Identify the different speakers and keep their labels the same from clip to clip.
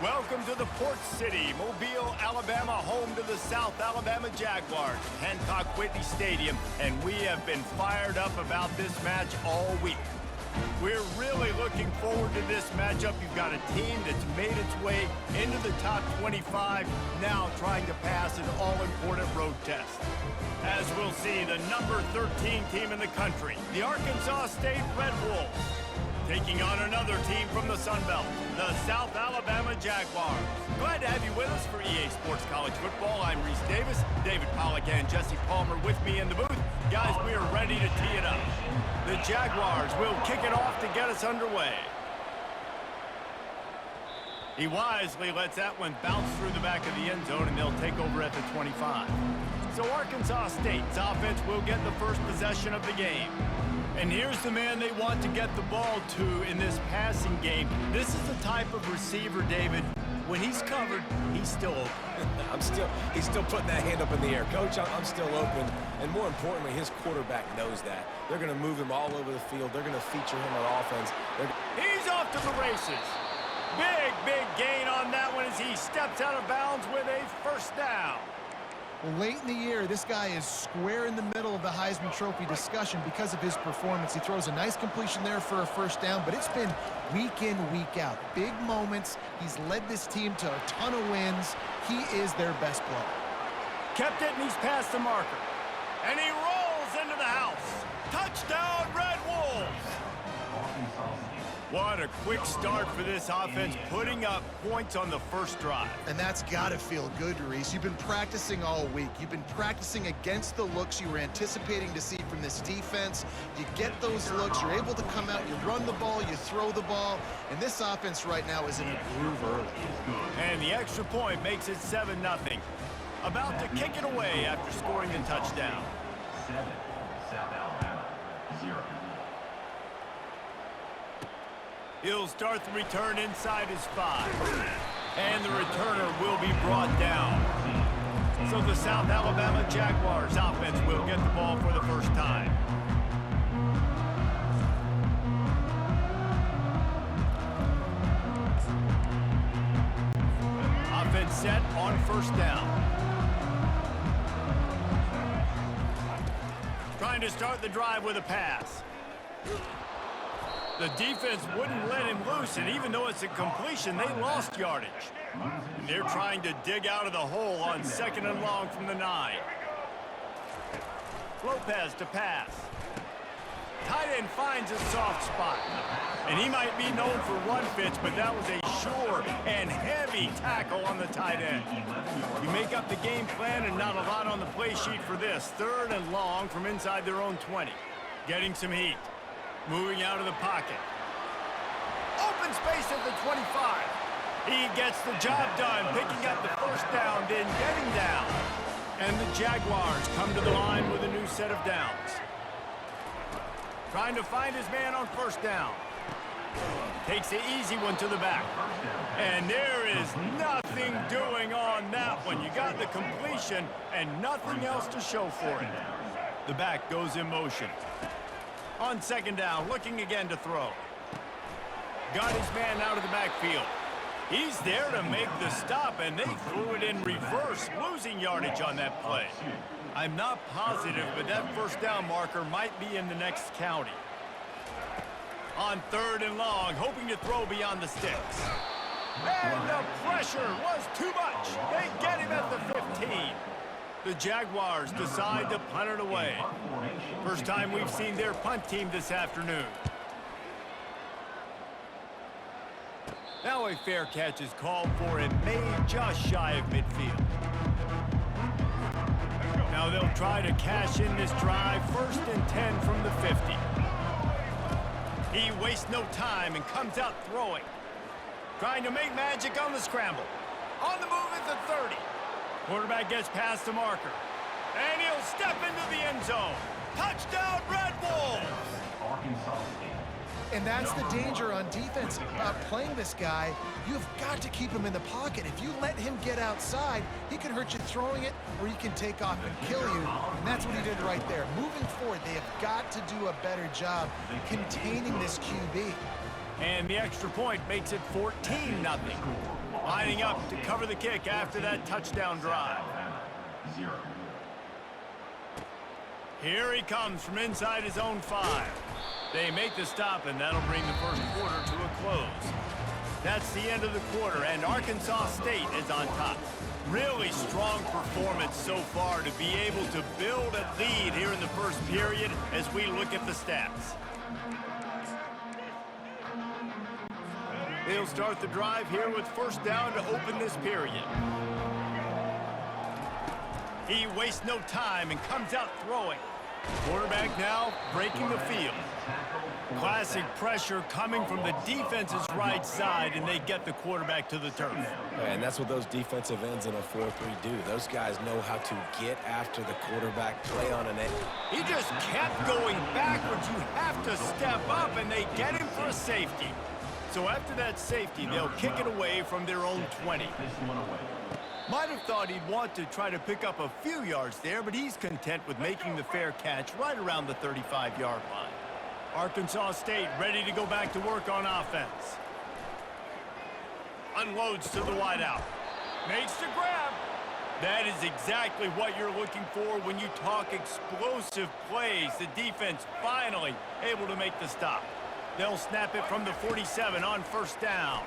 Speaker 1: Welcome to the Port City, Mobile, Alabama, home to the South Alabama Jaguars at Hancock-Whitney Stadium, and we have been fired up about this match all week. We're really looking forward to this matchup. You've got a team that's made its way into the top 25, now trying to pass an all-important road test. As we'll see, the number 13 team in the country, the Arkansas State Red Wolves, taking on another team from the Sun Belt, the South Alabama Jaguars. Glad to have you with us for EA Sports College Football. I'm Reese Davis, David Pollack and Jesse Palmer with me in the booth. Guys, we are ready to tee it up. The Jaguars will kick it off to get us underway. He wisely lets that one bounce through the back of the end zone, and they'll take over at the 25. So Arkansas State's offense will get the first possession of the game. And here's the man they want to get the ball to in this passing game. This is the type of receiver, David, when he's covered, he's still open.
Speaker 2: He's still putting that hand up in the air. Coach, I'm still open. And more importantly, his quarterback knows that. They're going to move him all over the field. They're going to feature him on offense.
Speaker 1: He's off to the races. Big gain on that one as he steps out of bounds with a first down.
Speaker 3: Well, late in the year, this guy is square in the middle of the Heisman Trophy discussion because of his performance. He throws a nice completion there for a first down, but it's been week in, week out. Big moments. He's led this team to a ton of wins. He is their best player.
Speaker 1: Kept it, and he's past the marker. And he rolls into the house. Touchdown, Red Wolves! What a quick start for this offense, putting up points on the first drive.
Speaker 3: And that's got to feel good, Reese. You've been practicing all week. You've been practicing against the looks you were anticipating to see from this defense. You get those looks, you're able to come out, you run the ball, you throw the ball, and this offense right now is in a groove early.
Speaker 1: And the extra point makes it 7-0. About to kick it away after scoring the touchdown.
Speaker 4: 7, South Alabama, 0.
Speaker 1: He'll start the return inside his 5. And the returner will be brought down. So the South Alabama Jaguars offense will get the ball for the first time. Offense set on first down. Trying to start the drive with a pass. The defense wouldn't let him loose, and even though it's a completion, they lost yardage. And they're trying to dig out of the hole on 2nd and long from the 9. Lopez to pass. Tight end finds a soft spot. And he might be known for run fits, but that was a sure and heavy tackle on the tight end. You make up the game plan and not a lot on the play sheet for this. 3rd and long from inside their own 20. Getting some heat. Moving out of the pocket. Open space at the 25. He gets the job done, picking up the first down, then getting down. And the Jaguars come to the line with a new set of downs. Trying to find his man on first down. Takes the easy one to the back. And there is nothing doing on that one. You got the completion and nothing else to show for it. The back goes in motion. On 2nd down, looking again to throw. Got his man out of the backfield. He's there to make the stop, and they threw it in reverse, losing yardage on that play. I'm not positive, but that first down marker might be in the next county. On 3rd and long, hoping to throw beyond the sticks. And the pressure was too much. They get him at the 15. The Jaguars decide to punt it away. First time we've seen their punt team this afternoon. Now a fair catch is called for and made just shy of midfield. Now they'll try to cash in this drive. 1st and 10 from the 50. He wastes no time and comes out throwing. Trying to make magic on the scramble. On the move at the 30. Quarterback gets past the marker. And he'll step into the end zone. Touchdown, Red Wolves!
Speaker 3: And that's the danger on defense about playing this guy. You've got to keep him in the pocket. If you let him get outside, he can hurt you throwing it, or he can take off and kill you. And that's what he did right there. Moving forward, they have got to do a better job containing this QB.
Speaker 1: And the extra point makes it 14-0. Lining up to cover the kick after that touchdown drive.
Speaker 4: 0.
Speaker 1: Here he comes from inside his own 5. They make the stop, and that'll bring the first quarter to a close. That's the end of the quarter, and Arkansas State is on top. Really strong performance so far to be able to build a lead here in the first period as we look at the stats. They'll start the drive here with first down to open this period. He wastes no time and comes out throwing. Quarterback now breaking the field. Classic pressure coming from the defense's right side, and they get the quarterback to the turf.
Speaker 2: And that's what those defensive ends in a 4-3 do. Those guys know how to get after the quarterback, play on an end.
Speaker 1: He just kept going backwards. You have to step up, and they get him for a safety. So after that safety, they'll kick it away from their own 20. Might have thought he'd want to try to pick up a few yards there, but he's content with making the fair catch right around the 35-yard line. Arkansas State ready to go back to work on offense. Unloads to the wideout. Makes the grab. That is exactly what you're looking for when you talk explosive plays. The defense finally able to make the stop. They'll snap it from the 47 on first down.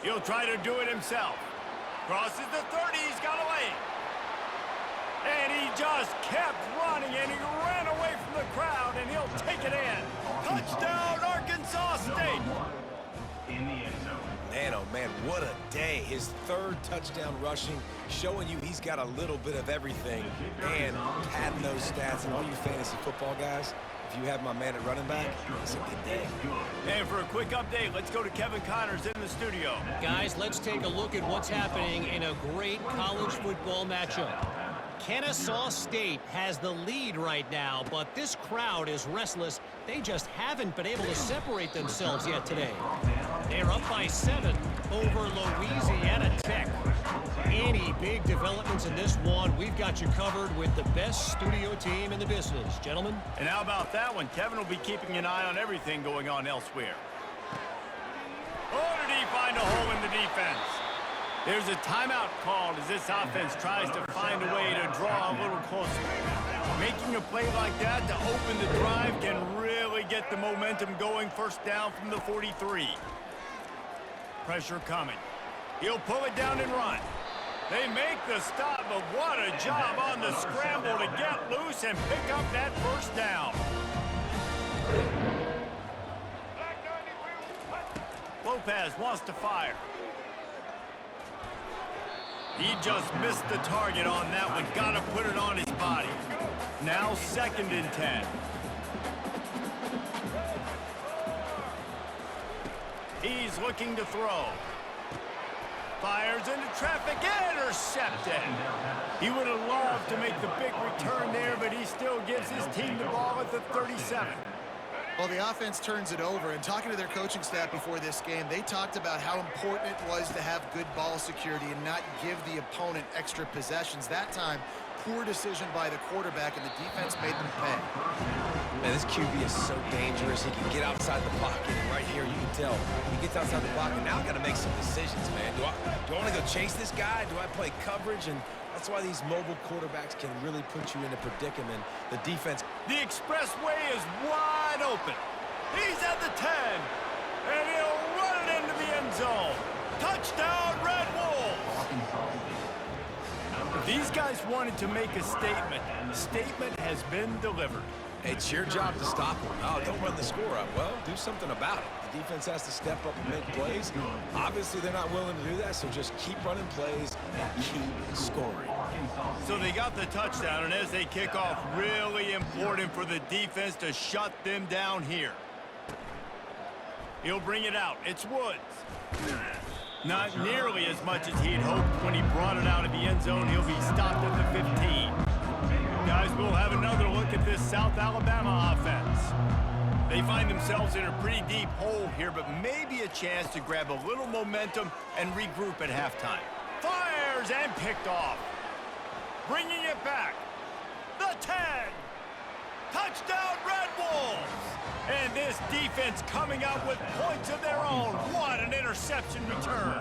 Speaker 1: He'll try to do it himself. Crosses the 30, he's got away. And he just kept running, and he ran away from the crowd, and he'll take it in. Touchdown, Arkansas State.
Speaker 4: In the end zone.
Speaker 2: Man, oh man, what a day. His 3rd touchdown rushing, showing you he's got a little bit of everything. And padding those stats, and all you fantasy football guys, if you have my man at running back, it's a good day.
Speaker 1: And for a quick update, let's go to Kevin Connors in the studio.
Speaker 5: Guys, let's take a look at what's happening in a great college football matchup. Kennesaw State has the lead right now, but this crowd is restless. They just haven't been able to separate themselves yet today. They're up by 7 over Louisiana Tech. Any big developments in this one, we've got you covered with the best studio team in the business. Gentlemen?
Speaker 1: And how about that one? Kevin will be keeping an eye on everything going on elsewhere. Oh, did he find a hole in the defense? There's a timeout called as this offense tries to find a way to draw a little closer. Making a play like that to open the drive can really get the momentum going. First down from the 43. Pressure coming. He'll pull it down and run. They make the stop, but what a job on the scramble to get loose and pick up that first down. Lopez wants to fire. He just missed the target on that one. Got to put it on his body. Now 2nd and 10. He's looking to throw. Fires into traffic, intercepted. He would have loved to make the big return there, but he still gives his team the ball at the 37.
Speaker 3: Well, the offense turns it over, and talking to their coaching staff before this game, they talked about how important it was to have good ball security and not give the opponent extra possessions. That time, poor decision by the quarterback, and the defense made them pay.
Speaker 2: Man, this QB is so dangerous. He can get outside the pocket, and right here, you can tell he gets outside the pocket. Now I got to make some decisions, man. Do I want to go chase this guy? Do I play coverage? And that's why these mobile quarterbacks can really put you in a predicament. The defense.
Speaker 1: The expressway is wide open. He's at the 10, and he'll run it into the end zone. Touchdown, Red Wolves! These guys wanted to make a statement. The statement has been delivered.
Speaker 2: It's your job to stop him. Oh, don't run the score up. Well, do something about it. The defense has to step up and make plays. Obviously, they're not willing to do that, so just keep running plays and keep scoring.
Speaker 1: So they got the touchdown, and as they kick off, really important for the defense to shut them down here. He'll bring it out. It's Woods. Not nearly as much as he'd hoped when he brought it out of the end zone. He'll be stopped at the 15. Guys, we'll have another look at this South Alabama offense. They find themselves in a pretty deep hole here, but maybe a chance to grab a little momentum and regroup at halftime. Fires and picked off. Bringing it back. The 10. Touchdown, Red Wolves. And this defense coming up with points of their own. What an interception return.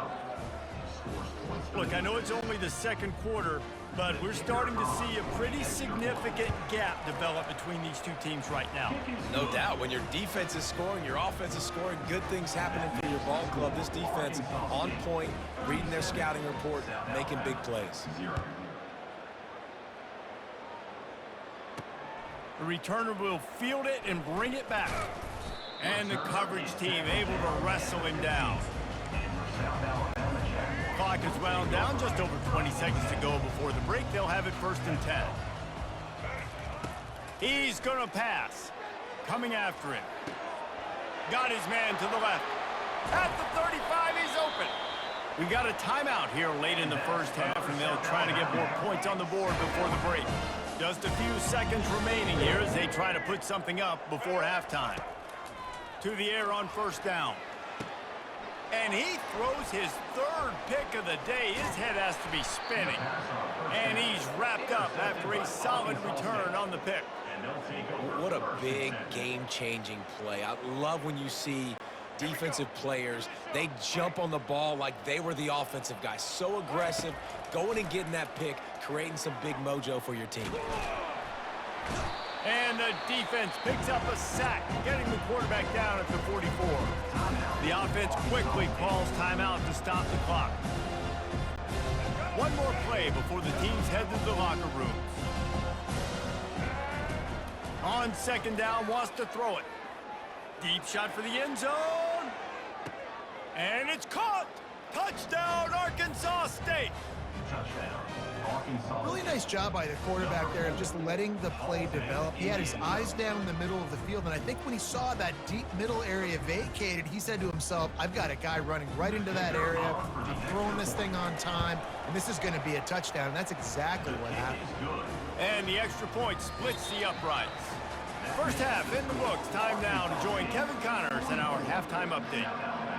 Speaker 1: Look, I know it's only the second quarter, but we're starting to see a pretty significant gap develop between these two teams right now.
Speaker 2: No doubt. When your defense is scoring, your offense is scoring, good things happening for your ball club. This defense on point, reading their scouting report, making big plays.
Speaker 1: The returner will field it and bring it back. And the coverage team able to wrestle him down. Clock is wound down, just over 20 seconds to go before the break. They'll have it 1st and 10. He's gonna pass. Coming after him. Got his man to the left. At the 35, he's open. We got a timeout here late in the first half, and they'll try to get more points on the board before the break. Just a few seconds remaining here as they try to put something up before halftime. To the air on 1st down. And he throws his 3rd pick of the day. His head has to be spinning. And he's wrapped up after a solid return on the pick.
Speaker 2: What a big game-changing play. I love when you see defensive players, they jump on the ball like they were the offensive guy. So aggressive, going and getting that pick, creating some big mojo for your team.
Speaker 1: And the defense picks up a sack, getting the quarterback down at the 44. The offense quickly calls timeout to stop the clock. One more play before the teams head to the locker rooms. On 2nd down, wants to throw it. Deep shot for the end zone. And it's caught. Touchdown, Arkansas State.
Speaker 3: Really nice job by the quarterback there of just letting the play develop. He had his eyes down in the middle of the field, and I think when he saw that deep middle area vacated, he said to himself, I've got a guy running right into that area. I'm throwing this thing on time, and this is going to be a touchdown, and that's exactly what happened.
Speaker 1: And the extra point splits the uprights. First half in the books. Time now to join Kevin Connors in our halftime update.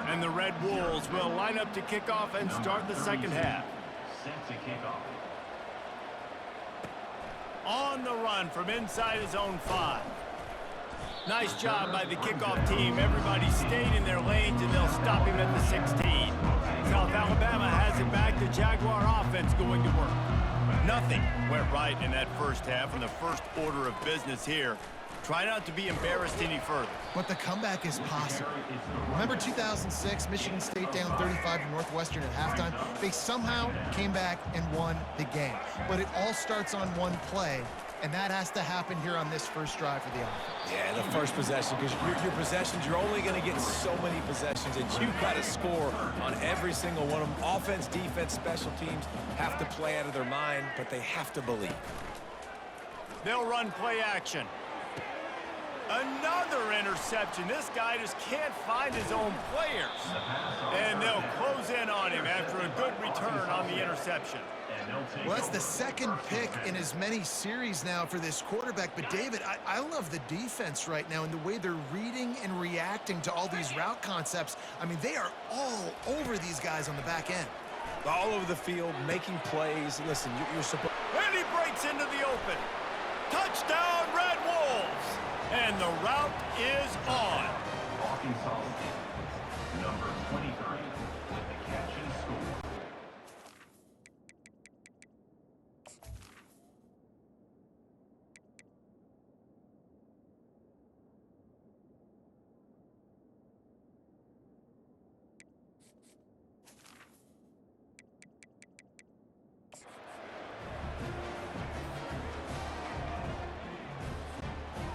Speaker 1: And the Red Wolves will line up to kick off and start the second half.
Speaker 4: Set to kick off.
Speaker 1: On the run from inside his own 5. Nice job by the kickoff team. Everybody stayed in their lanes, and they'll stop him at the 16. South Alabama has it back. The Jaguar offense going to work. Nothing went right in that first half, and the first order of business here. Try not to be embarrassed any further.
Speaker 3: But the comeback is possible. Remember 2006, Michigan State down 35 to Northwestern at halftime? They somehow came back and won the game. But it all starts on one play, and that has to happen here on this first drive for the offense.
Speaker 2: Yeah, the first possession, because your possessions, you're only going to get so many possessions, and you've got to score on every single one of them. Offense, defense, special teams have to play out of their mind, but they have to believe.
Speaker 1: They'll run play action. Another interception. This guy just can't find his own players. And they'll close in on him after a good return on the interception.
Speaker 3: Well, that's the 2nd pick in as many series now for this quarterback. But, David, I love the defense right now and the way they're reading and reacting to all these route concepts. I mean, they are all over these guys on the back end.
Speaker 2: All over the field, making plays. Listen, you're supposed...
Speaker 1: And he breaks into the open. Touchdown, Red Wolves! And the route is on.
Speaker 4: Arkansas State, number 23, with the catch and score.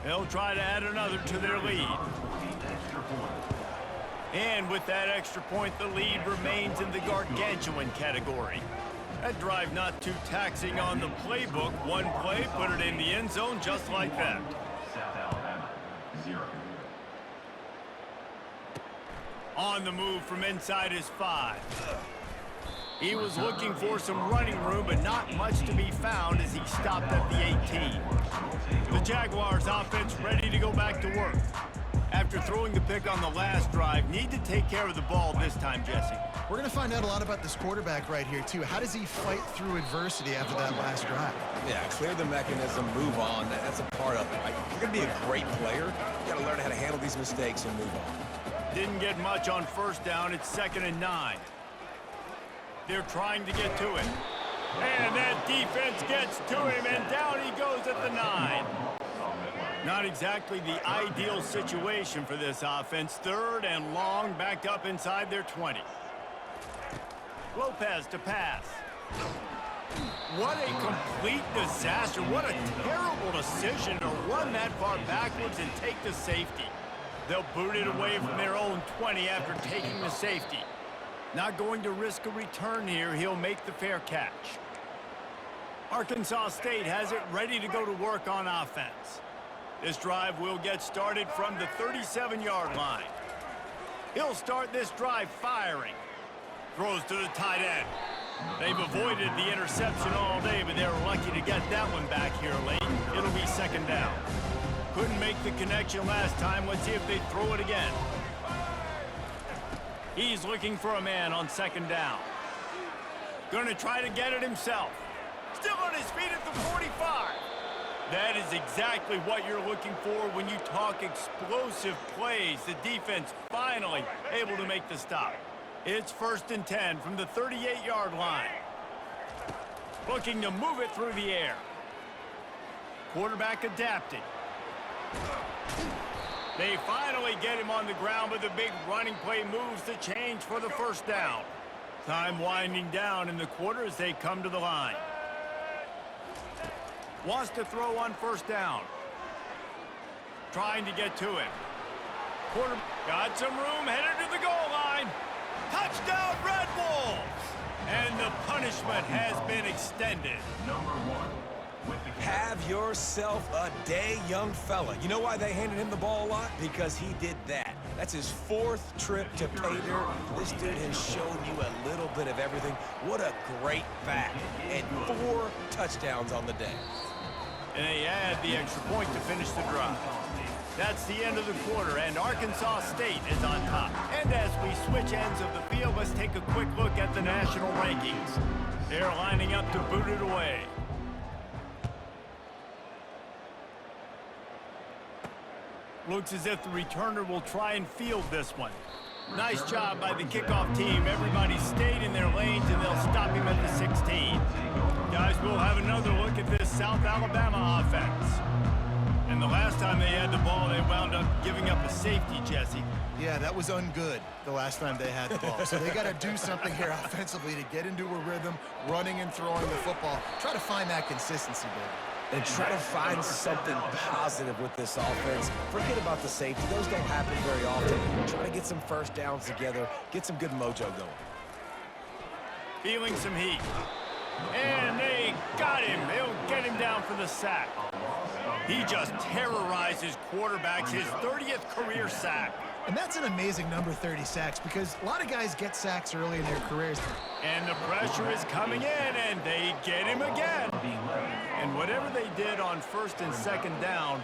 Speaker 1: They'll try to add another to their lead. And with that extra point, the lead remains in the gargantuan category. That drive not too taxing on the playbook. One play, put it in the end zone just like that.
Speaker 4: South Alabama, 0.
Speaker 1: On the move from inside his 5. He was looking for some running room, but not much to be found as he stopped at the 18. The Jaguars offense ready to go back to work. After After throwing the pick on the last drive, need to take care of the ball this time, Jesse.
Speaker 3: We're going to find out a lot about this quarterback right here, too. How does he fight through adversity after that last drive?
Speaker 2: Yeah, clear the mechanism, move on. That's a part of it, right? If you're going to be a great player, you got to learn how to handle these mistakes and move on.
Speaker 1: Didn't get much on first down. It's 2nd and 9. They're trying to get to him. And that defense gets to him, and down he goes at the 9. Not exactly the ideal situation for this offense. 3rd and long, backed up inside their 20. Lopez to pass. What a complete disaster. What a terrible decision to run that far backwards and take the safety. They'll boot it away from their own 20 after taking the safety. Not going to risk a return here. He'll make the fair catch. Arkansas State has it ready to go to work on offense. This drive will get started from the 37-yard line. He'll start this drive firing. Throws to the tight end. They've avoided the interception all day, but they're lucky to get that one back here late. It'll be 2nd down. Couldn't make the connection last time. Let's see if they throw it again. He's looking for a man on 2nd down. Gonna try to get it himself. Still on his feet at the 45. That is exactly what you're looking for when you talk explosive plays. The defense finally able to make the stop. It's 1st and 10 from the 38-yard line. Looking to move it through the air. Quarterback adapted. They finally get him on the ground, but the big running play moves the change for the 1st down. Time winding down in the quarter as they come to the line. Wants to throw on 1st down. Trying to get to him. Quarter got some room, headed to the goal line. Touchdown, Red Wolves! And the punishment has been extended.
Speaker 4: Number 1.
Speaker 2: Have yourself a day, young fella. You know why they handed him the ball a lot? Because he did that. That's his 4th trip to pay dirt. This dude has shown you a little bit of everything. What a great back. And 4 touchdowns on the day.
Speaker 1: And they add the extra point to finish the drive. That's the end of the quarter, and Arkansas State is on top. And as we switch ends of the field, let's take a quick look at the national rankings. They're lining up to boot it away. Looks as if the returner will try and field this one. Nice job by the kickoff team. Everybody stayed in their lanes, and they'll stop him at the 16. Guys, we'll have another look at this South Alabama offense. And the last time they had the ball, they wound up giving up a safety, Jesse.
Speaker 3: Yeah, that was ungood the last time they had the ball. So they got to do something here offensively to get into a rhythm, running and throwing the football. Try to find that consistency, baby.
Speaker 2: And try to find something positive with this offense. Forget about the safety. Those don't happen very often. Try to get some 1st downs together. Get some good mojo going.
Speaker 1: Feeling some heat. And they got him. They'll get him down for the sack. He just terrorizes quarterbacks, his 30th career sack.
Speaker 3: And that's an amazing number, 30 sacks, because a lot of guys get sacks early in their careers.
Speaker 1: And the pressure is coming in, and they get him again. And whatever they did on 1st and 2nd down,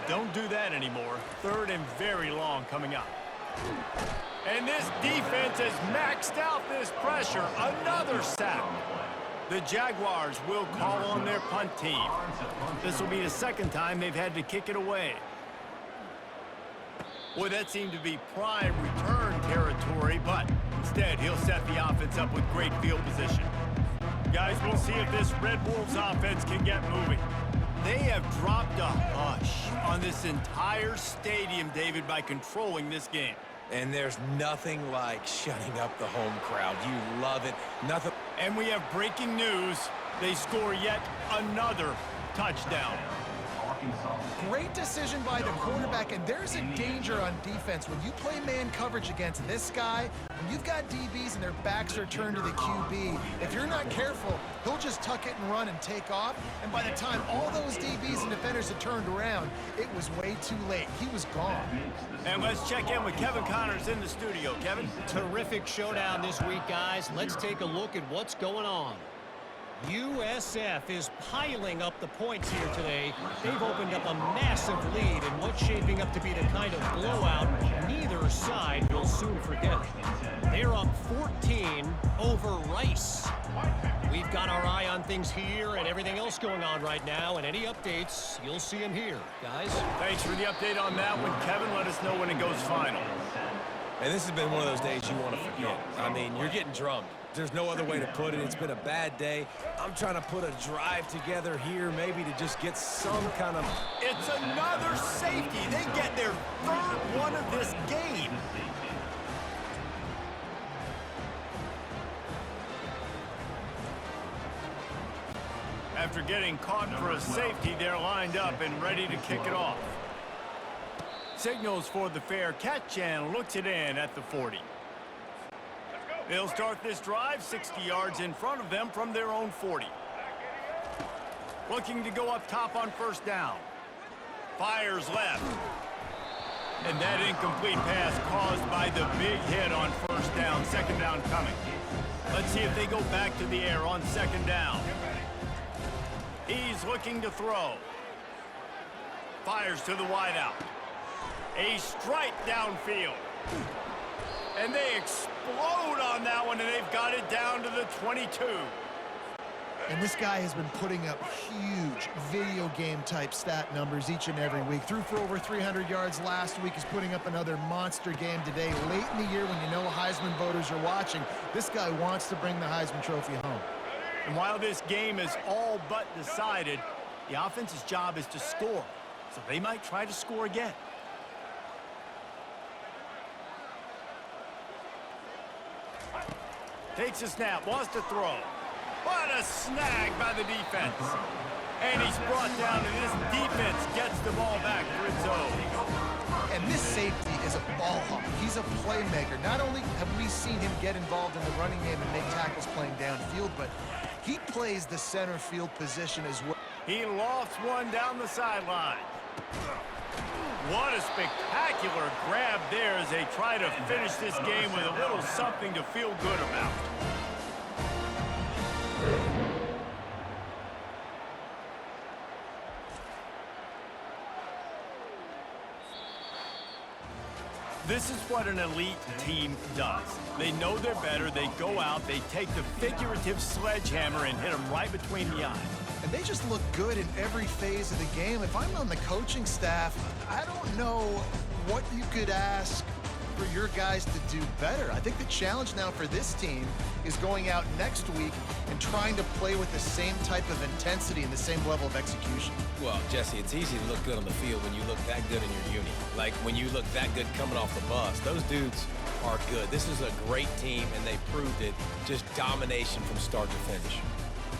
Speaker 1: don't do that anymore. 3rd and very long coming up. And this defense has maxed out this pressure. Another sack. The Jaguars will call on their punt team. This will be the 2nd time they've had to kick it away. Boy, that seemed to be prime return territory, but instead he'll set the offense up with great field position. Guys, we'll see if this Red Wolves offense can get moving. They have dropped a hush on this entire stadium, David, by controlling this game.
Speaker 2: And there's nothing like shutting up the home crowd. You love it. Nothing.
Speaker 1: And we have breaking news. They score yet another touchdown.
Speaker 3: Great decision by the quarterback, and there's a danger on defense. When you play man coverage against this guy, when you've got DBs and their backs are turned to the QB, if you're not careful, he'll just tuck it and run and take off. And by the time all those DBs and defenders had turned around, it was way too late. He was gone.
Speaker 1: And let's check in with Kevin Connors in the studio. Kevin?
Speaker 5: Terrific showdown this week, guys. Let's take a look at what's going on. USF is piling up the points here today. They've opened up a massive lead in what's shaping up to be the kind of blowout neither side will soon forget. They're up 14 over Rice. We've got our eye on things here and everything else going on right now, and any updates, you'll see them here. Guys?
Speaker 1: Thanks for the update on that one, Kevin. Let us know when it goes final.
Speaker 2: And this has been one of those days you want to forget. I mean, you're getting drummed. There's no other way to put it. It's been a bad day. I'm trying to put a drive together here maybe to just get some kind of...
Speaker 1: It's another safety. They get their third one of this game. After getting caught for a safety, they're lined up and ready to kick it off. Signals for the fair catch and looks it in at the 40. They'll start this drive 60 yards in front of them from their own 40. Looking to go up top on first down. Fires left. And that incomplete pass caused by the big hit on first down. Second down coming. Let's see if they go back to the air on second down. He's looking to throw. Fires to the wideout. A strike downfield. And they explode on that one, and they've got it down to the 22.
Speaker 3: And this guy has been putting up huge video game type stat numbers each and every week. Threw for over 300 yards last week. He's putting up another monster game today. Late in the year when you know Heisman voters are watching, this guy wants to bring the Heisman Trophy home.
Speaker 1: And while this game is all but decided, the offense's job is to score. So they might try to score again. Takes a snap, wants to throw. What a snag by the defense. And he's brought down, and this defense gets the ball back for its own.
Speaker 3: And this safety is a ball hawk. He's a playmaker. Not only have we seen him get involved in the running game and make tackles playing downfield, but he plays the center field position as well.
Speaker 1: He lofts one down the sideline. What a spectacular grab there as they try to finish this game with a little something to feel good about. This is what an elite team does. They know they're better, they go out, they take the figurative sledgehammer and hit them right between the eyes.
Speaker 3: And they just look good in every phase of the game. If I'm on the coaching staff, I don't know what you could ask for your guys to do better. I think the challenge now for this team is going out next week and trying to play with the same type of intensity and the same level of execution.
Speaker 2: Well, Jesse, it's easy to look good on the field when you look that good in your uni. Like when you look that good coming off the bus. Those dudes are good. This is a great team, and they proved it. Just domination from start to finish.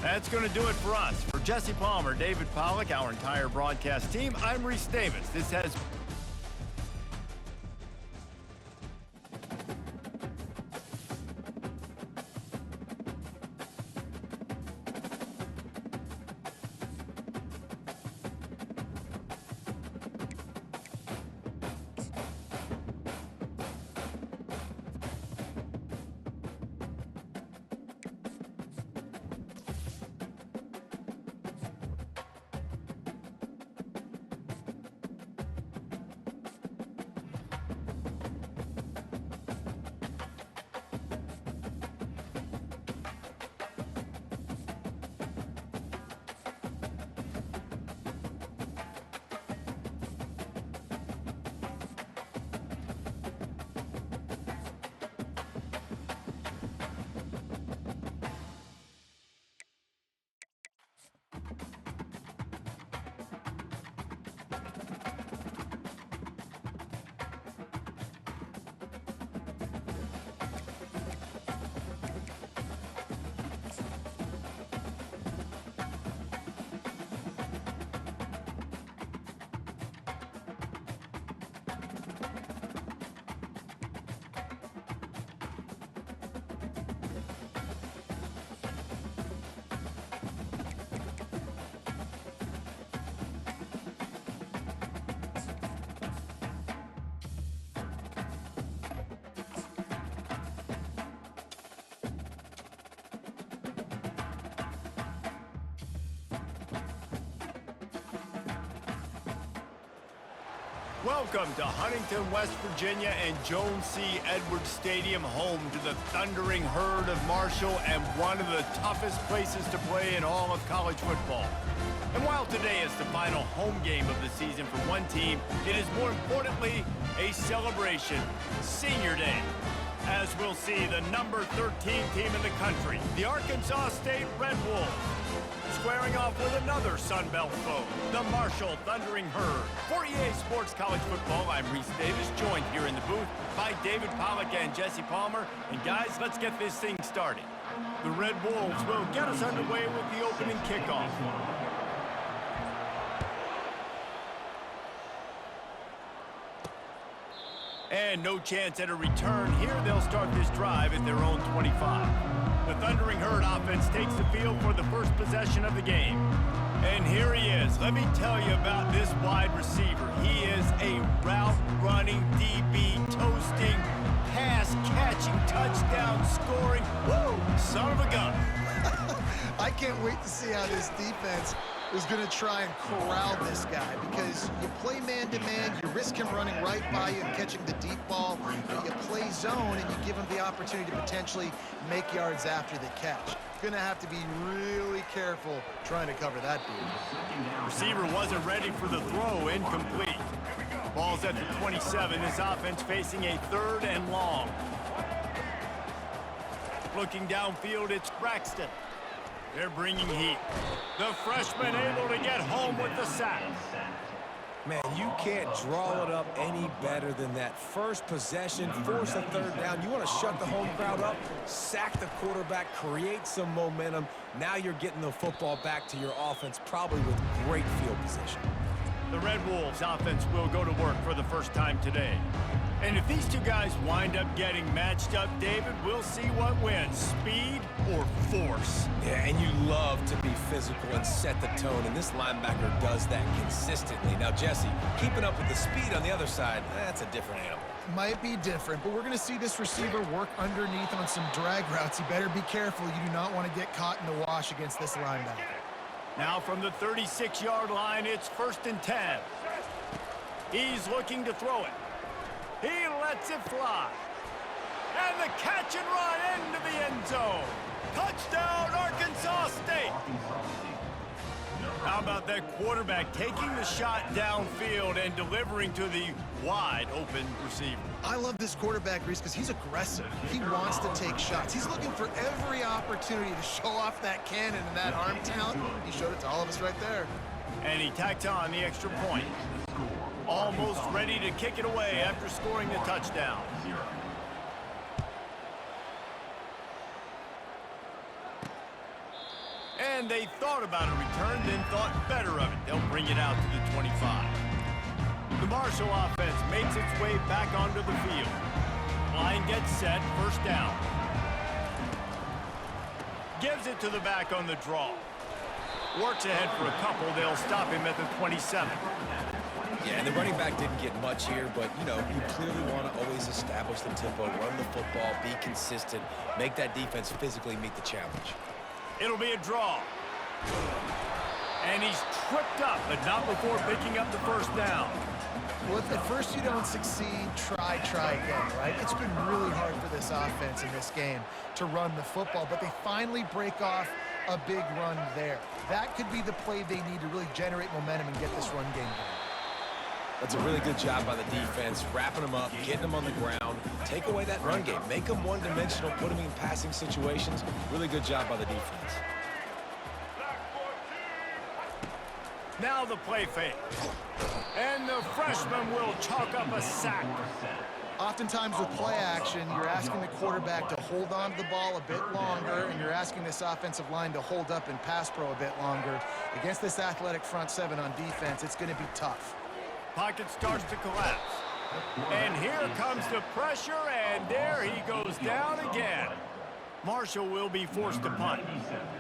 Speaker 1: That's going to do it for us. For Jesse Palmer, David Pollack, our entire broadcast team, I'm Reese Davis. This has Welcome to Huntington, West Virginia and Jones C. Edwards Stadium, home to the Thundering Herd of Marshall and one of the toughest places to play in all of college football. And while today is the final home game of the season for one team, it is more importantly a celebration, Senior Day, as we'll see the number 13 team in the country, the Arkansas State Red Wolves, squaring off with another Sun Belt foe, the Marshall Thundering Herd. For EA Sports College Football, I'm Reese Davis, joined here in the booth by David Pollack and Jesse Palmer. And guys, let's get this thing started. The Red Wolves will get us underway with the opening kickoff. And no chance at a return here. They'll start this drive at their own 25. The Thundering Herd offense takes the field for the first possession of the game. And here he is. Let me tell you about this wide receiver. He is a route-running, DB, toasting, pass-catching, touchdown-scoring, woo, son of a gun.
Speaker 3: I can't wait to see how this defense is going to try and corral this guy, because you play man-to-man, you risk him running right by you and catching the deep ball, but you play zone and you give him the opportunity to potentially make yards after the catch. Going to have to be really careful trying to cover that dude.
Speaker 1: Receiver wasn't ready for the throw, incomplete. Ball's at the 27, this offense facing a 3rd and long. Looking downfield, it's Braxton. They're bringing heat. The freshman able to get home with the sack.
Speaker 2: Man, you can't draw it up any better than that. First possession, force a 3rd down. You want to shut the home crowd up, sack the quarterback, create some momentum. Now you're getting the football back to your offense, probably with great field position.
Speaker 1: The Red Wolves offense will go to work for the first time today. And if these two guys wind up getting matched up, David, we'll see what wins, speed or force.
Speaker 2: Yeah, and you love to be physical and set the tone, and this linebacker does that consistently. Now, Jesse, keeping up with the speed on the other side, that's a different animal.
Speaker 3: Might be different, but we're going to see this receiver work underneath on some drag routes. You better be careful. You do not want to get caught in the wash against this linebacker.
Speaker 1: Now from the 36-yard line, it's 1st and 10. He's looking to throw it. He lets it fly. And the catch and run into the end zone. Touchdown, Arkansas State. How about that quarterback taking the shot downfield and delivering to the wide open receiver?
Speaker 3: I love this quarterback, Reese, because he's aggressive. He wants to take shots. He's looking for every opportunity to show off that cannon and that arm talent. He showed it to all of us right there.
Speaker 1: And he tacked on the extra point. Almost ready to kick it away after scoring the touchdown. And they thought about a return, then thought better of it. They'll bring it out to the 25. The Marshall offense makes its way back onto the field. Line gets set, 1st down. Gives it to the back on the draw. Works ahead for a couple. They'll stop him at the 27.
Speaker 2: Yeah, and the running back didn't get much here, but, you know, you clearly want to always establish the tempo, run the football, be consistent, make that defense physically meet the challenge.
Speaker 1: It'll be a draw. And he's tripped up, but not before picking up the 1st down.
Speaker 3: Well, if at first you don't succeed, try again, right? It's been really hard for this offense in this game to run the football, but they finally break off a big run there. That could be the play they need to really generate momentum and get this run game going.
Speaker 2: That's a really good job by the defense, wrapping them up, getting them on the ground, take away that run game, make them one-dimensional, put them in passing situations. Really good job by the defense.
Speaker 1: Now the play fake. And the freshman will chalk up a sack.
Speaker 3: Oftentimes with play action, you're asking the quarterback to hold on to the ball a bit longer, and you're asking this offensive line to hold up in pass pro a bit longer. Against this athletic front 7 on defense, it's going to be tough.
Speaker 1: Pocket starts to collapse. And here comes the pressure, and there he goes down again. Marshall will be forced to punt.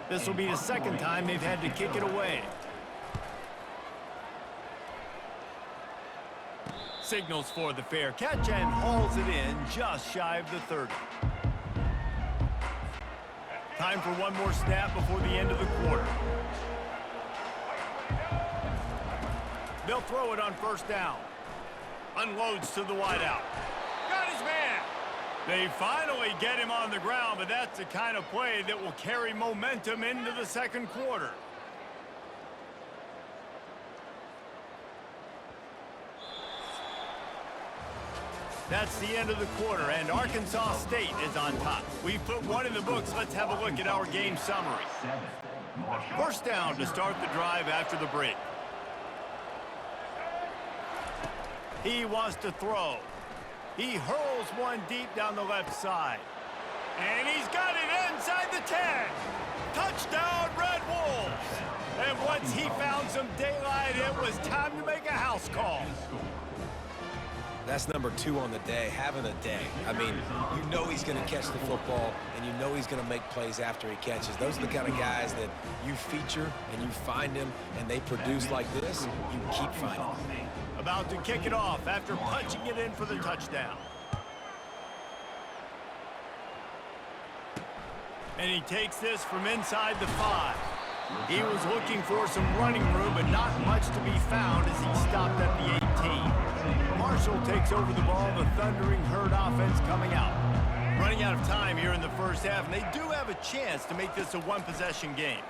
Speaker 1: This will be the 2nd time they've had to kick it away. Signals for the fair catch and hauls it in just shy of the 30. Time for one more snap before the end of the quarter. They'll throw it on 1st down. Unloads to the wideout. Got his man. They finally get him on the ground, but that's the kind of play that will carry momentum into the second quarter. That's the end of the quarter, and Arkansas State is on top. We've put one in the books. Let's have a look at our game summary. First down to start the drive after the break. He wants to throw. He hurls one deep down the left side. And he's got it inside the 10. Touchdown, Red Wolves. And once he found some daylight, it was time to make a house call.
Speaker 2: That's number 2 on the day, having a day. I mean, you know he's going to catch the football, and you know he's going to make plays after he catches. Those are the kind of guys that you feature, and you find them, and they produce like this, you keep finding them.
Speaker 1: About to kick it off after punching it in for the touchdown. And he takes this from inside the 5. He was looking for some running room, but not much to be found as he stopped at the 18. Marshall takes over the ball, the thundering herd offense coming out. Running out of time here in the first half, and they do have a chance to make this a one-possession game.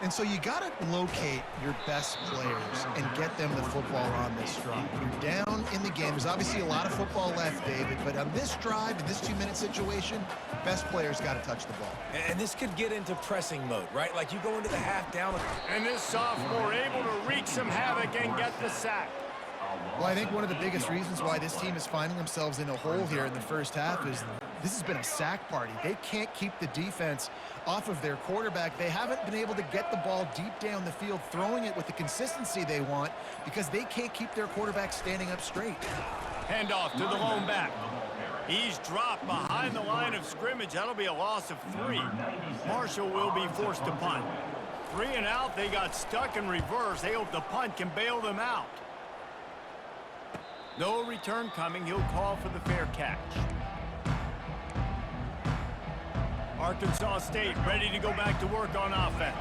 Speaker 3: And so you got to locate your best players and get them the football on this drive. You're down in the game. There's obviously a lot of football left, David, but on this drive, in this 2-minute situation, best players got to touch the ball.
Speaker 2: And this could get into pressing mode, right? Like you go into the half down.
Speaker 1: And this sophomore able to wreak some havoc and get the sack.
Speaker 3: Well, I think one of the biggest reasons why this team is finding themselves in a hole here in the first half is this has been a sack party. They can't keep the defense off of their quarterback. They haven't been able to get the ball deep down the field, throwing it with the consistency they want because they can't keep their quarterback standing up straight.
Speaker 1: Handoff to the lone back. He's dropped behind the line of scrimmage. That'll be a loss of 3. Marshall will be forced to punt. 3 and out. They got stuck in reverse. They hope the punt can bail them out. No return coming. He'll call for the fair catch. Arkansas State ready to go back to work on offense.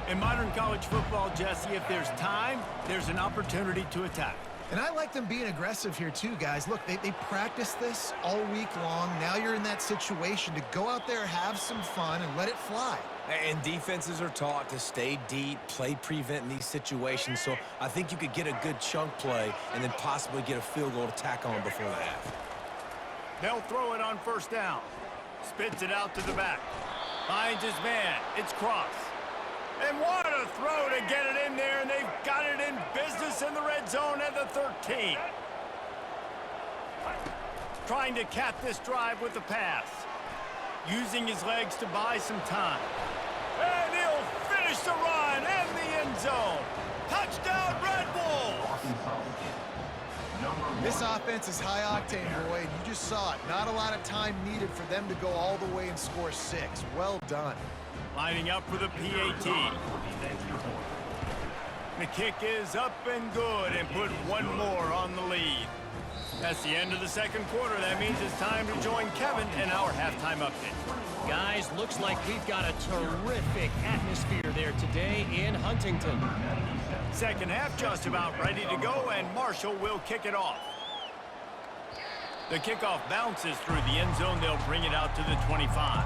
Speaker 1: In modern college football, Jesse, if there's time, there's an opportunity to attack.
Speaker 3: And I like them being aggressive here too, guys. Look, they practice this all week long. Now you're in that situation to go out there, have some fun, and let it fly.
Speaker 2: And defenses are taught to stay deep, play prevent in these situations. So I think you could get a good chunk play and then possibly get a field goal to tack on before the half.
Speaker 1: They'll throw it on first down. Spits it out to the back. Finds his man. It's Cross. And what a throw to get it in there, and they've got it in business in the red zone at the 13. Trying to cap this drive with the pass. Using his legs to buy some time. And he'll finish the run in the end zone. Touchdown, Red Wolves!
Speaker 3: This offense is high octane, boy, and you just saw it. Not a lot of time needed for them to go all the way and score 6. Well done.
Speaker 1: Lining up for the PAT. The kick is up and good, and put one more on the lead. That's the end of the second quarter. That means it's time to join Kevin in our halftime update.
Speaker 5: Guys, looks like we've got a terrific atmosphere there today in Huntington.
Speaker 1: Second half just about ready to go, and Marshall will kick it off. The kickoff bounces through the end zone. They'll bring it out to the 25.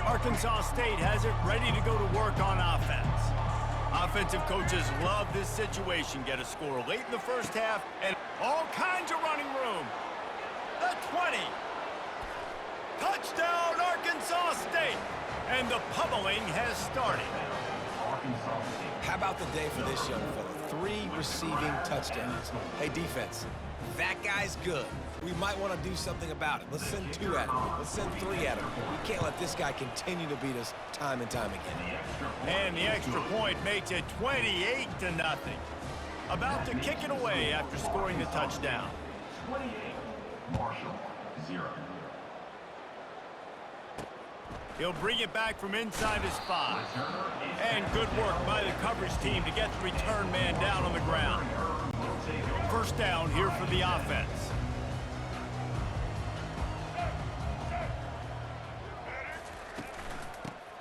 Speaker 1: Arkansas State has it ready to go to work on offense. Offensive coaches love this situation. Get a score late in the first half and all kinds of running room. The 20. Touchdown, Arkansas State. And the pummeling has started.
Speaker 2: How about the day for this young fella? 3 receiving touchdowns. Hey, defense, that guy's good. We might want to do something about it. Let's send 2 at him. Let's send 3 at him. We can't let this guy continue to beat us time and time again.
Speaker 1: And the extra point makes it 28-0. About to kick it away after scoring the touchdown.
Speaker 4: 28, Marshall, 0.
Speaker 1: He'll bring it back from inside his 5. And good work by the coverage team to get the return man down on the ground. First down here for the offense.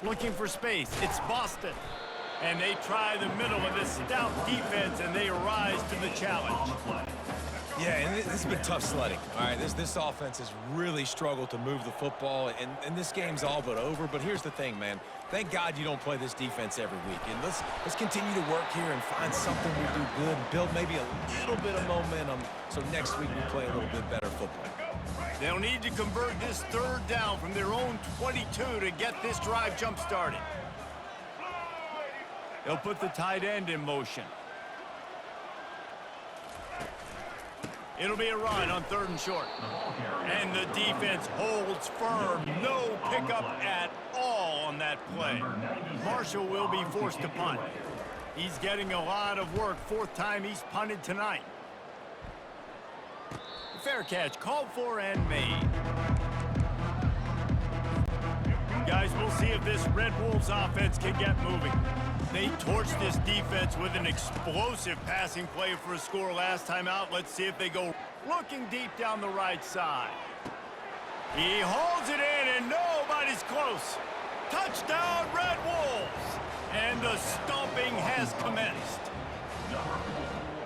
Speaker 1: Looking for space. It's Boston. And they try the middle of this stout defense, and they rise to the challenge.
Speaker 2: Yeah, and this has been tough sledding. All right, this offense has really struggled to move the football, and this game's all but over. But here's the thing, man. Thank God you don't play this defense every week. And let's continue to work here and find something we do good and build maybe a little bit of momentum so next week we play a little bit better football.
Speaker 1: They'll need to convert this third down from their own 22 to get this drive jump started. They'll put the tight end in motion. It'll be a run on 3rd and short. And the defense holds firm. No pickup at all on that play. Marshall will be forced to punt. He's getting a lot of work. 4th time he's punted tonight. Fair catch, called for and made. Guys, we'll see if this Red Wolves offense can get moving. They torched this defense with an explosive passing play for a score last time out. Let's see if they go looking deep down the right side. He holds it in, and nobody's close. Touchdown, Red Wolves! And the stomping has commenced.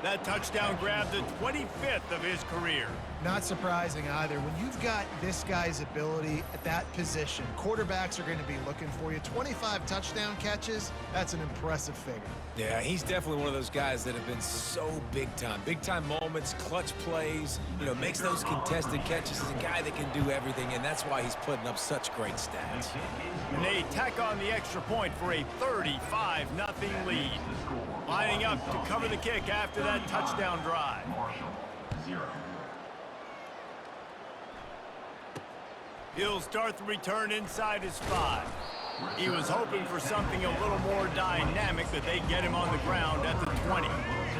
Speaker 1: That touchdown grabbed the 25th of his career.
Speaker 3: Not surprising either. When you've got this guy's ability at that position, quarterbacks are going to be looking for you. 25 touchdown catches, that's an impressive figure.
Speaker 2: Yeah, he's definitely one of those guys that have been so big time. Big time moments, clutch plays, you know, makes those contested catches. He's a guy that can do everything, and that's why he's putting up such great stats.
Speaker 1: And they tack on the extra point for a 35-0 lead. Lining up to cover the kick after that touchdown drive. He'll start the return inside his 5. He was hoping for something a little more dynamic, that they get him on the ground at the 20.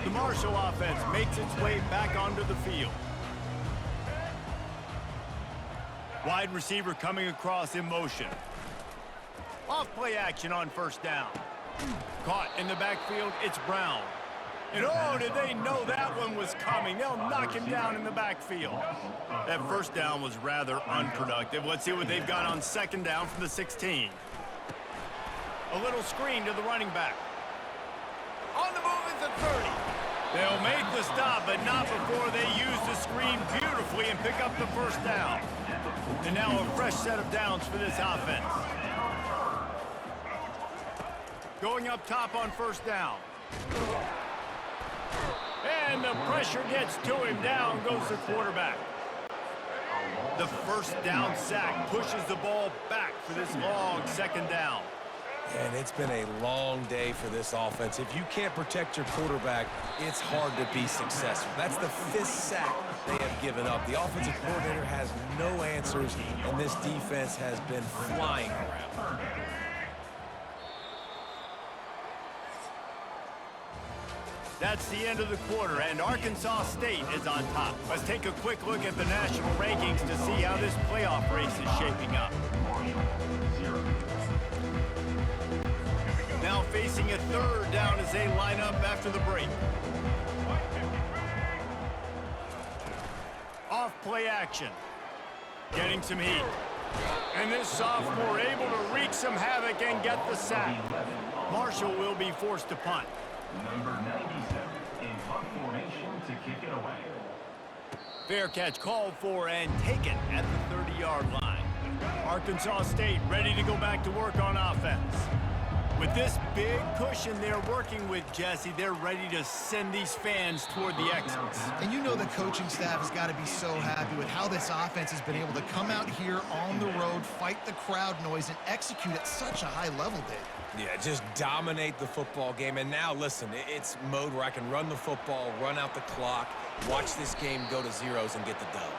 Speaker 1: The Marshall offense makes its way back onto the field. Wide receiver coming across in motion. Off play action on 1st down. Caught in the backfield, it's Brown. And oh, did they know that one was coming? They'll knock him down in the backfield. That 1st down was rather unproductive. Let's see what they've got on 2nd down from the 16. A little screen to the running back. On the move at the 30. They'll make the stop, but not before they use the screen beautifully and pick up the 1st down. And now a fresh set of downs for this offense. Going up top on 1st down. And the pressure gets to him. Down goes the quarterback. The 1st down sack pushes the ball back for this long 2nd down.
Speaker 2: And it's been a long day for this offense. If you can't protect your quarterback, it's hard to be successful. That's the 5th sack they have given up. The offensive coordinator has no answers, and this defense has been flying around.
Speaker 1: That's the end of the quarter, and Arkansas State is on top. Let's take a quick look at the national rankings to see how this playoff race is shaping up. Now facing a 3rd down as they line up after the break. Off play action. Getting some heat. And this sophomore able to wreak some havoc and get the sack. Marshall will be forced to punt.
Speaker 4: Number 97 in punt formation to kick it away.
Speaker 1: Fair catch called for and taken at the 30-yard line. Arkansas State ready to go back to work on offense. With this big cushion they're working with, Jesse, they're ready to send these fans toward the exits.
Speaker 3: And you know the coaching staff has got to be so happy with how this offense has been able to come out here on the road, fight the crowd noise, and execute at such a high level, Dave.
Speaker 2: Yeah, just dominate the football game. And now, listen, it's mode where I can run the football, run out the clock, watch this game go to zeros and get the dub.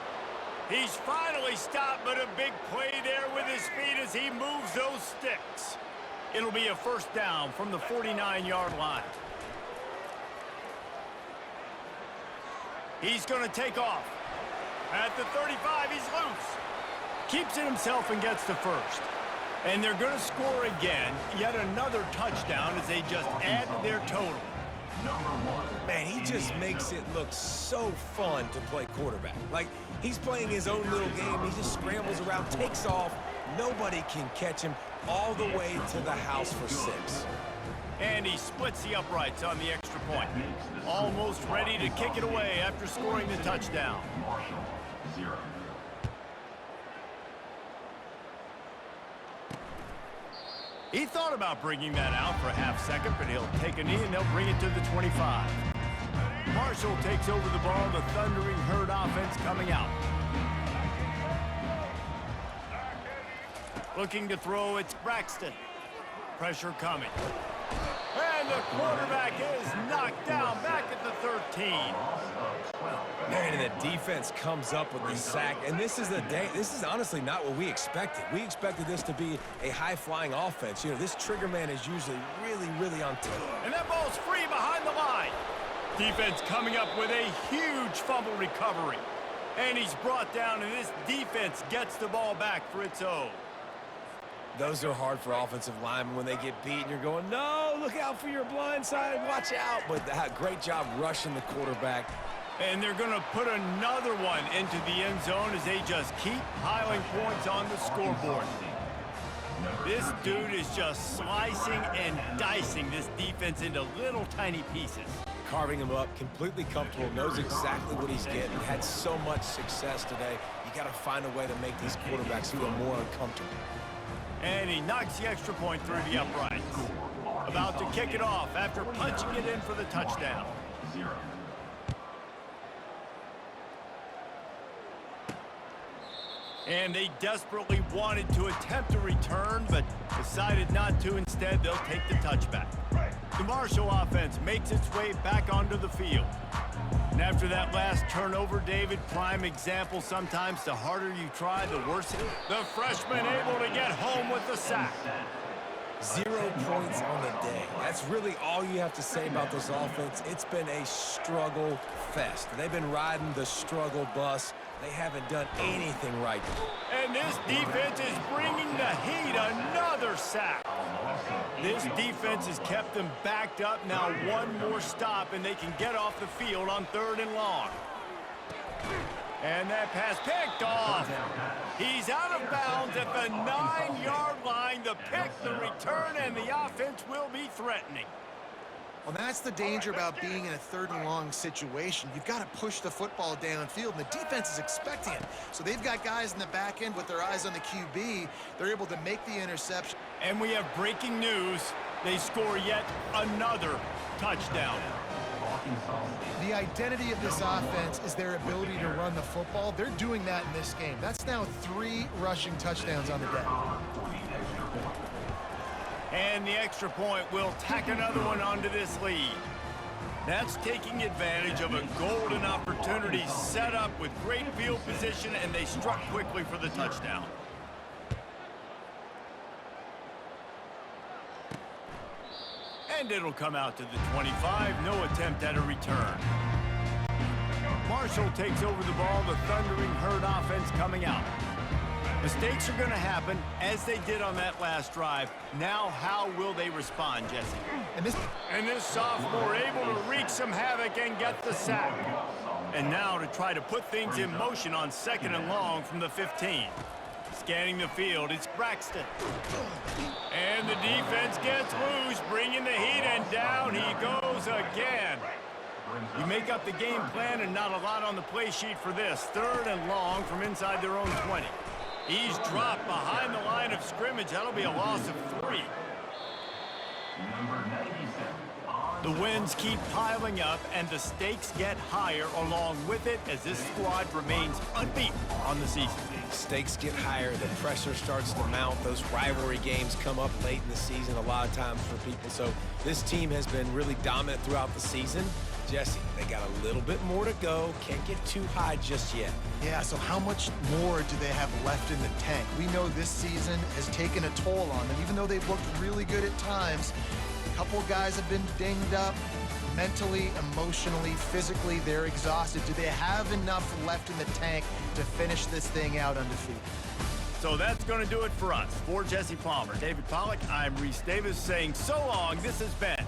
Speaker 1: He's finally stopped, but a big play there with his feet as he moves those sticks. It'll be a 1st down from the 49-yard line. He's going to take off. At the 35, he's loose. Keeps it himself and gets the 1st. And they're going to score again. Yet another touchdown as they just add to their total.
Speaker 2: Man, he just makes it look so fun to play quarterback. Like, he's playing his own little game. He just scrambles around, takes off. Nobody can catch him all the way to the house for 6.
Speaker 1: And he splits the uprights on the extra point. Almost ready to kick it away after scoring the touchdown.
Speaker 4: Marshall, 0.
Speaker 1: He thought about bringing that out for a half second, but he'll take a knee and they'll bring it to the 25. Marshall takes over the ball, the thundering herd offense coming out. Looking to throw, it's Braxton. Pressure coming. And the quarterback is knocked down back at the 13.
Speaker 2: Man, and the defense comes up with the sack, and this is honestly not what we expected. We expected this to be a high-flying offense. You know, this trigger man is usually really on top.
Speaker 1: And that ball's free behind the line. Defense coming up with a huge fumble recovery. And he's brought down, and this defense gets the ball back for its own.
Speaker 2: Those are hard for offensive linemen when they get beat and you're going, no, look out for your blind side, watch out. But great job rushing the quarterback.
Speaker 1: And they're going to put another one into the end zone as they just keep piling points on the scoreboard. This dude is just slicing and dicing this defense into little tiny pieces.
Speaker 2: Carving him up, completely comfortable, knows exactly what he's getting. Had so much success today. You got to find a way to make these quarterbacks even more uncomfortable.
Speaker 1: And he knocks the extra point through the uprights. About to kick it off after punching it in for the touchdown.
Speaker 4: 0.
Speaker 1: And they desperately wanted to attempt a return, but decided not to. Instead, they'll take the touchback. The Marshall offense makes its way back onto the field. And after that last turnover, David, prime example, sometimes the harder you try, the worse it is. The freshman able to get home with the sack.
Speaker 2: 0 points on the day. That's really all you have to say about this offense. It's been a struggle fest. They've been riding the struggle bus. They haven't done anything right.
Speaker 1: And this defense is bringing the heat. Another sack. This defense has kept them backed up. Now one more stop, and they can get off the field on 3rd and long. And that pass picked off. He's out of bounds at the 9-yard line. The pick, the return, and the offense will be threatening.
Speaker 3: Well, that's the danger about being in a 3rd and long situation. You've got to push the football downfield, and the defense is expecting it. So they've got guys in the back end with their eyes on the QB. They're able to make the interception.
Speaker 1: And we have breaking news. They score yet another touchdown.
Speaker 3: The identity of this offense is their ability to run the football. They're doing that in this game. That's now 3 rushing touchdowns on the day.
Speaker 1: And the extra point will tack another one onto this lead. That's taking advantage of a golden opportunity set up with great field position, and they struck quickly for the touchdown. And it'll come out to the 25. No attempt at a return. Marshall takes over the ball. The thundering herd offense coming out. Mistakes are going to happen, as they did on that last drive. Now, how will they respond, Jesse? And this sophomore able to wreak some havoc and get the sack. And now to try to put things in motion on 2nd and long from the 15. Scanning the field, it's Braxton. And the defense gets loose, bringing the heat, and down he goes again. You make up the game plan and not a lot on the play sheet for this. 3rd and long from inside their own 20. He's dropped behind the line of scrimmage. That'll be a loss of 3. The wins keep piling up, and the stakes get higher along with it as this squad remains unbeaten on the season.
Speaker 2: Stakes get higher, the pressure starts to mount. Those rivalry games come up late in the season a lot of times for people. So this team has been really dominant throughout the season. Jesse, they got a little bit more to go. Can't get too high just yet.
Speaker 3: Yeah, so how much more do they have left in the tank? We know this season has taken a toll on them, even though they've looked really good at times. A couple guys have been dinged up mentally, emotionally, physically. They're exhausted. Do they have enough left in the tank to finish this thing out undefeated?
Speaker 1: So that's going to do it for us. For Jesse Palmer, David Pollack, I'm Reese Davis saying so long. This has been